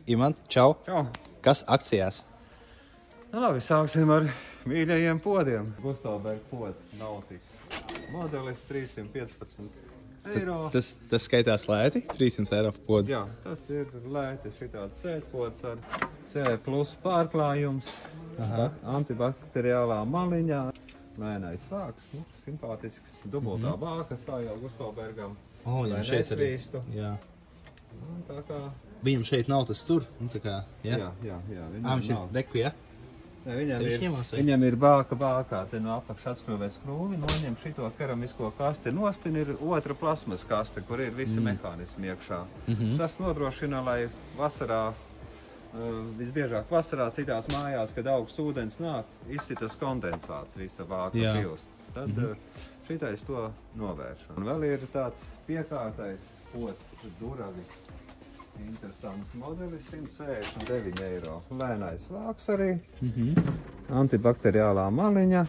Imants, čau. Čau. Kas akcijās? Nu, labi, sāksim ar mīļajiem podiem. Gustavberg pods Nautis. Modelis 315 eiro. Tas skaitās lēti? 300 eiro pods? Jā, tas ir lēti. Šitāds sēdpods ar C+ pārklājums. Antibakteriālā maliņā. Lēnais vāks, simpātisks, dubultā bāka, tā jau Gustavbergam. Viņam šeit arī. Jā. Tā kā... Viņam šeit nav tas tur? Nu, tā kā, jā. Viņš ir deku, ja? Viņam ir bākā, te no apakša atskrūvē skrūvi, noņem šito keramisko kasti, nostin ir otra plasmas kaste, kur ir visi mehānismi iekšā. Tas nodrošina, lai vasarā, visbiežāk vasarā citās mājās, kad augsts ūdens nāk, izsitas kondensāts, visa vāka pilst. Tad šitais to novērš. Un vēl ir tāds piekārtais pods duravi. Interesants modelis, 169 eiro. Lēnais vāks arī. Antibakteriālā maliņa.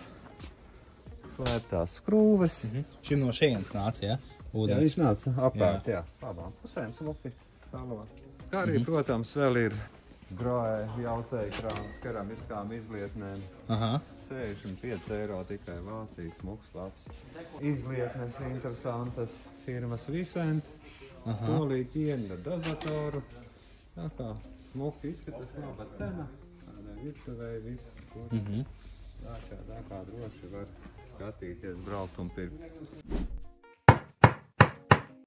Slēptās skrūves. Šim no šejienes nāca, ja? Ūdens. Jā, viņš nāca apkārt, jā. Abām pusēm smuki stalo. Kā arī, protams, vēl ir Groē jaucēja krāns keramiskām izlietnēm. 65 eiro tikai Vācijas smuks labs. Izlietnes interesantas firmas Vicent. Polija ķiena dozatoru. Tā kā smuki izskatās, nav pat cena. Tādai virtuvēji viss, kur tā kā droši var skatīties, braukt un pirkt.